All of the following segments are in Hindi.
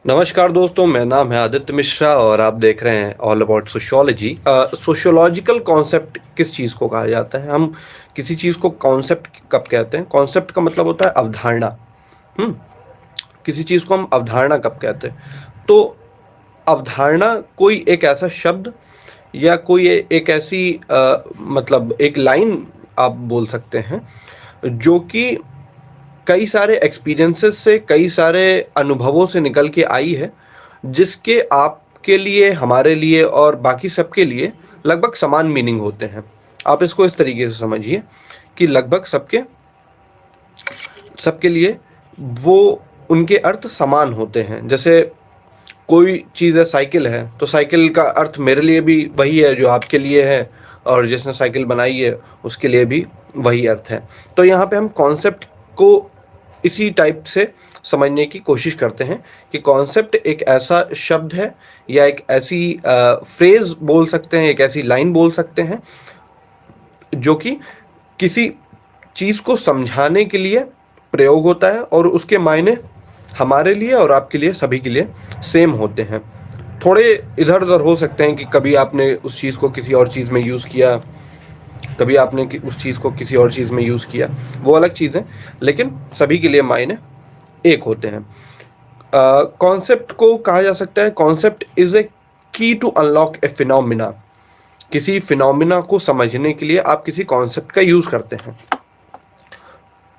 नमस्कार दोस्तों, मेरा नाम है आदित्य मिश्रा और आप देख रहे हैं all about sociology. Sociological concept किस चीज़ को कहा जाता है? हम किसी चीज़ को कॉन्सेप्ट कब कहते हैं? कॉन्सेप्ट का मतलब होता है अवधारणा। हम्म किसी चीज़ को हम अवधारणा कब कहते हैं? तो अवधारणा कोई एक ऐसा शब्द या कोई एक ऐसी मतलब एक लाइन आप बोल सकते हैं जो कि कई सारे एक्सपीरियंसेस से, कई सारे अनुभवों से निकल के आई है, जिसके आपके लिए, हमारे लिए और बाकी सबके लिए लगभग समान मीनिंग होते हैं। आप इसको इस तरीके से समझिए कि लगभग सबके सबके लिए वो उनके अर्थ समान होते हैं। जैसे कोई चीज़ है, साइकिल है, तो साइकिल का अर्थ मेरे लिए भी वही है जो आपके लिए है, और जिसने साइकिल बनाई है उसके लिए भी वही अर्थ है। तो यहाँ पे हम कॉन्सेप्ट को इसी टाइप से समझने की कोशिश करते हैं कि कॉन्सेप्ट एक ऐसा शब्द है या एक ऐसी फ्रेज बोल सकते हैं, एक ऐसी लाइन बोल सकते हैं जो कि किसी चीज़ को समझाने के लिए प्रयोग होता है और उसके मायने हमारे लिए और आपके लिए, सभी के लिए सेम होते हैं। थोड़े इधर उधर हो सकते हैं कि कभी आपने उस चीज़ को किसी और चीज़ में यूज़ किया, कभी आपने उस चीज़ को किसी और चीज़ में यूज़ किया, वो अलग चीज़ है, लेकिन सभी के लिए मायने एक होते हैं। कॉन्सेप्ट को कहा जा सकता है, कॉन्सेप्ट इज ए की टू अनलॉक ए फिनोमिना। किसी फिनोमिना को समझने के लिए आप किसी कॉन्सेप्ट का यूज़ करते हैं।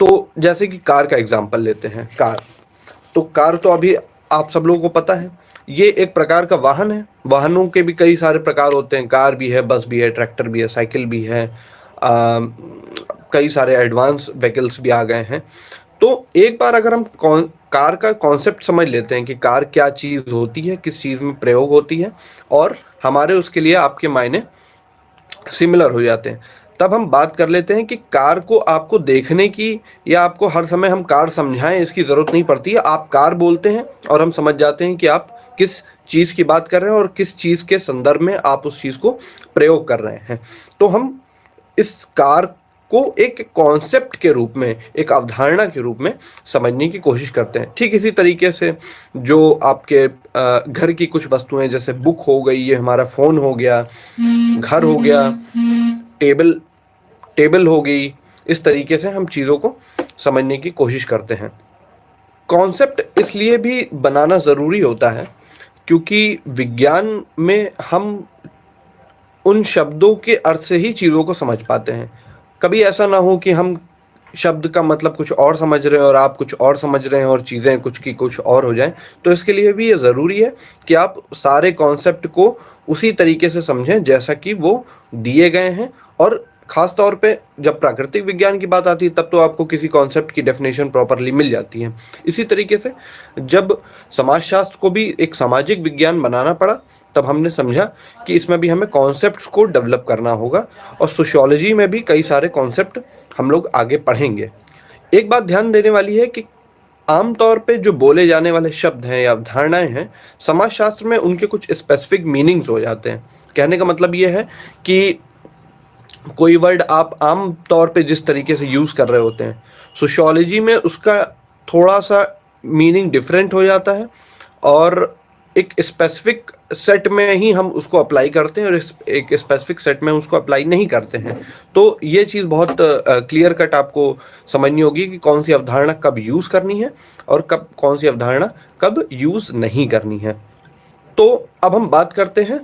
तो जैसे कि कार का एग्जांपल लेते हैं। कार तो अभी आप सब लोगों को पता है, ये एक प्रकार का वाहन है। वाहनों के भी कई सारे प्रकार होते हैं, कार भी है, बस भी है, ट्रैक्टर भी है, साइकिल भी है, कई सारे एडवांस व्हीकल्स भी आ गए हैं। तो एक बार अगर हम कार का कॉन्सेप्ट समझ लेते हैं कि कार क्या चीज़ होती है, किस चीज़ में प्रयोग होती है, और हमारे उसके लिए आपके मायने सिमिलर हो जाते हैं, तब हम बात कर लेते हैं कि कार को आपको देखने की या आपको हर समय हम कार समझाएं इसकी ज़रूरत नहीं पड़ती है। आप कार बोलते हैं और हम समझ जाते हैं कि आप किस चीज़ की बात कर रहे हैं और किस चीज़ के संदर्भ में आप उस चीज़ को प्रयोग कर रहे हैं। तो हम इस कार को एक कॉन्सेप्ट के रूप में, एक अवधारणा के रूप में समझने की कोशिश करते हैं। ठीक इसी तरीके से जो आपके घर की कुछ वस्तुएं, जैसे बुक हो गई, ये हमारा फ़ोन हो गया, घर हो गया, टेबल टेबल हो गई, इस तरीके से हम चीज़ों को समझने की कोशिश करते हैं। कॉन्सेप्ट इसलिए भी बनाना ज़रूरी होता है क्योंकि विज्ञान में हम उन शब्दों के अर्थ से ही चीज़ों को समझ पाते हैं। कभी ऐसा ना हो कि हम शब्द का मतलब कुछ और समझ रहे हैं और आप कुछ और समझ रहे हैं और चीज़ें कुछ की कुछ और हो जाएं। तो इसके लिए भी ये ज़रूरी है कि आप सारे कॉन्सेप्ट को उसी तरीके से समझें जैसा कि वो दिए गए हैं। और ख़ास तौर पे जब प्राकृतिक विज्ञान की बात आती है तब तो आपको किसी कॉन्सेप्ट की डेफिनेशन प्रॉपरली मिल जाती है। इसी तरीके से जब समाजशास्त्र को भी एक सामाजिक विज्ञान बनाना पड़ा, तब हमने समझा कि इसमें भी हमें कॉन्सेप्ट्स को डेवलप करना होगा, और सोशियोलॉजी में भी कई सारे कॉन्सेप्ट हम लोग आगे पढ़ेंगे। एक बात ध्यान देने वाली है कि आमतौर पे जो बोले जाने वाले शब्द हैं या अवधारणाएं हैं, समाजशास्त्र में उनके कुछ स्पेसिफिक मीनिंग्स हो जाते हैं। कहने का मतलब ये है कि कोई वर्ड आप आम तौर पे जिस तरीके से यूज़ कर रहे होते हैं, सोशियोलॉजी में उसका थोड़ा सा मीनिंग डिफरेंट हो जाता है, और एक स्पेसिफिक सेट में ही हम उसको अप्लाई करते हैं और एक स्पेसिफिक सेट में उसको अप्लाई नहीं करते हैं। तो ये चीज़ बहुत क्लियर कट आपको समझनी होगी कि कौन सी अवधारणा कब यूज़ करनी है और कब कौन सी अवधारणा कब यूज़ नहीं करनी है। तो अब हम बात करते हैं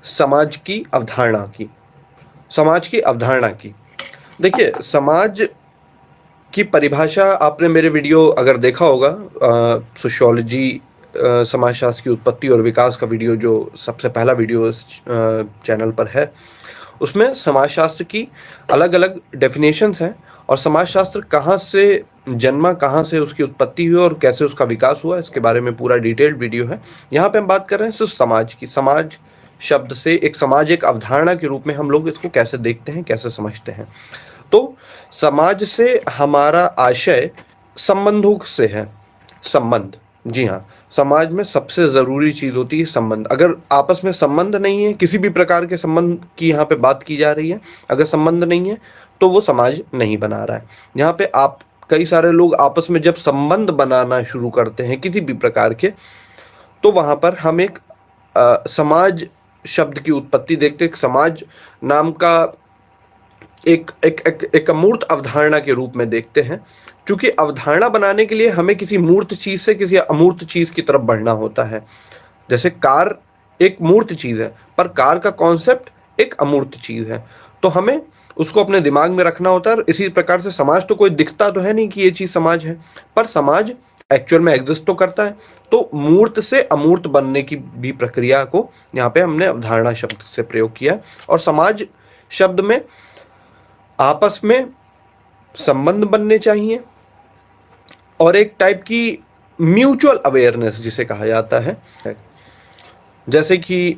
समाज की अवधारणा की। समाज की अवधारणा की देखिए, समाज की परिभाषा आपने मेरे वीडियो अगर देखा होगा, सोशियोलॉजी समाजशास्त्र की उत्पत्ति और विकास का वीडियो, जो सबसे पहला वीडियो इस चैनल पर है, उसमें समाजशास्त्र की अलग अलग डेफिनेशंस हैं और समाजशास्त्र कहाँ से जन्मा, कहाँ से उसकी उत्पत्ति हुई और कैसे उसका विकास हुआ, इसके बारे में पूरा डिटेल्ड वीडियो है। यहाँ पे हम बात कर रहे हैं सिर्फ समाज की। समाज शब्द से एक समाज, एक अवधारणा के रूप में हम लोग इसको कैसे देखते हैं, कैसे समझते हैं। तो समाज से हमारा आशय संबंधों से है। संबंध, जी हाँ, समाज में सबसे ज़रूरी चीज़ होती है संबंध। अगर आपस में संबंध नहीं है, किसी भी प्रकार के संबंध की यहाँ पे बात की जा रही है, अगर संबंध नहीं है तो वो समाज नहीं बना रहा है। यहाँ पे आप कई सारे लोग आपस में जब संबंध बनाना शुरू करते हैं किसी भी प्रकार के, तो वहां पर हम एक समाज शब्द की उत्पत्ति देखते हैं। समाज नाम का एक अमूर्त अवधारणा के रूप में देखते हैं। क्योंकि अवधारणा बनाने के लिए हमें किसी मूर्त चीज से किसी अमूर्त चीज की तरफ बढ़ना होता है। जैसे कार एक मूर्त चीज है, पर कार का कॉन्सेप्ट एक अमूर्त चीज है, तो हमें उसको अपने दिमाग में रखना होता है। इसी प्रकार से समाज तो कोई दिखता तो है नहीं कि ये चीज समाज है, पर समाज एक्चुअल में एग्जिस्ट तो करता है। तो मूर्त से अमूर्त बनने की भी प्रक्रिया को यहाँ पे हमने अवधारणा शब्द से प्रयोग किया। और समाज शब्द में आपस में संबंध बनने चाहिए और एक टाइप की म्यूचुअल अवेयरनेस जिसे कहा जाता है। जैसे कि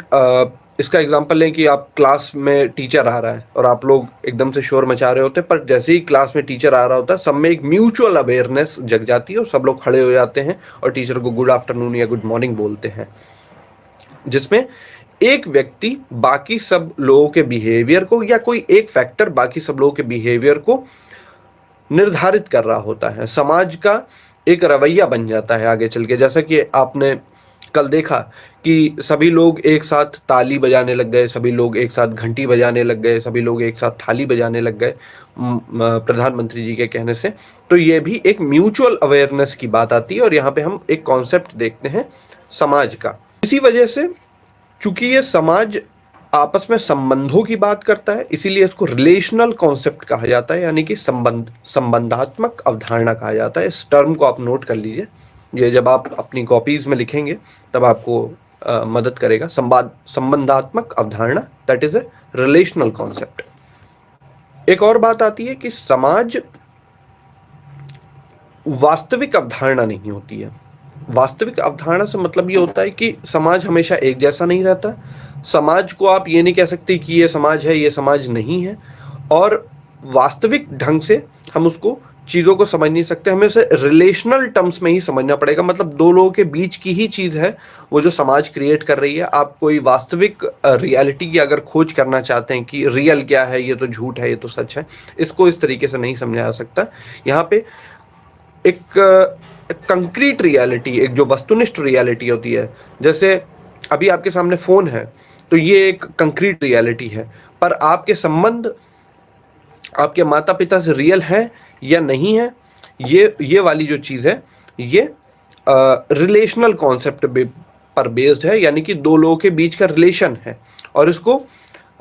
इसका एग्जांपल लें कि आप क्लास में टीचर आ रहा है और आप लोग एकदम से शोर मचा रहे होते हैं, पर जैसे ही क्लास में टीचर आ रहा होता है सब में एक म्यूचुअल अवेयरनेस जग जाती है और सब लोग खड़े हो जाते हैं और टीचर को गुड आफ्टरनून या गुड मॉर्निंग बोलते हैं, जिसमें एक व्यक्ति बाकी सब लोगों के बिहेवियर को या कोई एक फैक्टर बाकी सब लोगों के बिहेवियर को निर्धारित कर रहा होता है। समाज का एक रवैया बन जाता है आगे चल के। जैसा कि आपने कल देखा कि सभी लोग एक साथ ताली बजाने लग गए, सभी लोग एक साथ घंटी बजाने लग गए, सभी लोग एक साथ थाली बजाने लग गए प्रधानमंत्री जी के कहने से। तो ये भी एक म्यूचुअल अवेयरनेस की बात आती है और यहाँ पे हम एक कॉन्सेप्ट देखते हैं समाज का। इसी वजह से चूंकि ये समाज आपस में संबंधों की बात करता है, इसीलिए इसको रिलेशनल कॉन्सेप्ट कहा जाता है, यानी कि संबंधात्मक अवधारणा कहा जाता है। इस टर्म को आप नोट कर लीजिए, ये जब आप अपनी कॉपीज में लिखेंगे तब आपको मदद करेगा। संबंधात्मक अवधारणा, that is a relational concept. एक और बात आती है कि समाज वास्तविक अवधारणा नहीं होती है। वास्तविक अवधारणा से मतलब ये होता है कि समाज हमेशा एक जैसा नहीं रहता। समाज को आप ये नहीं कह सकते कि ये समाज है, ये समाज नहीं है, और वास्तविक ढंग से हम उसको चीज़ों को समझ नहीं सकते। हमें उसे रिलेशनल टर्म्स में ही समझना पड़ेगा। मतलब दो लोगों के बीच की ही चीज़ है वो जो समाज क्रिएट कर रही है। आप कोई वास्तविक रियलिटी की अगर खोज करना चाहते हैं कि रियल क्या है, ये तो झूठ है, ये तो सच है, इसको इस तरीके से नहीं समझा जा सकता। यहाँ पे एक कंक्रीट रियलिटी, एक जो वस्तुनिष्ठ रियलिटी होती है, जैसे अभी आपके सामने फ़ोन है तो ये एक कंक्रीट रियलिटी है, पर आपके संबंध आपके माता पिता से रियल है या नहीं है, ये वाली जो चीज़ है ये रिलेशनल कॉन्सेप्ट पर बेस्ड है, यानी कि दो लोगों के बीच का रिलेशन है और इसको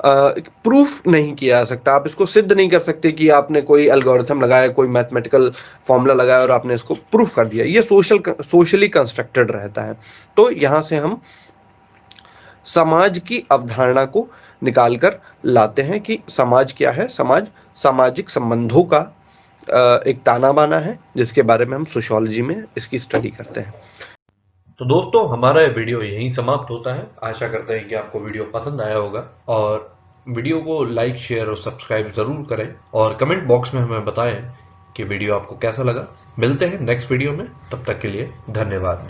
प्रूफ नहीं किया जा सकता। आप इसको सिद्ध नहीं कर सकते कि आपने कोई एल्गोरिथम लगाया, कोई मैथमेटिकल फॉर्मूला लगाया और आपने इसको प्रूफ कर दिया। ये सोशली कंस्ट्रक्टेड रहता है। तो यहाँ से हम समाज की अवधारणा को निकाल कर लाते हैं कि समाज क्या है। समाज सामाजिक संबंधों का एक ताना बाना है, जिसके बारे में हम सोशियोलॉजी में इसकी स्टडी करते हैं। तो दोस्तों, हमारा ये वीडियो यहीं समाप्त होता है। आशा करते हैं कि आपको वीडियो पसंद आया होगा और वीडियो को लाइक, शेयर और सब्सक्राइब जरूर करें और कमेंट बॉक्स में हमें बताएं कि वीडियो आपको कैसा लगा। मिलते हैं नेक्स्ट वीडियो में, तब तक के लिए धन्यवाद।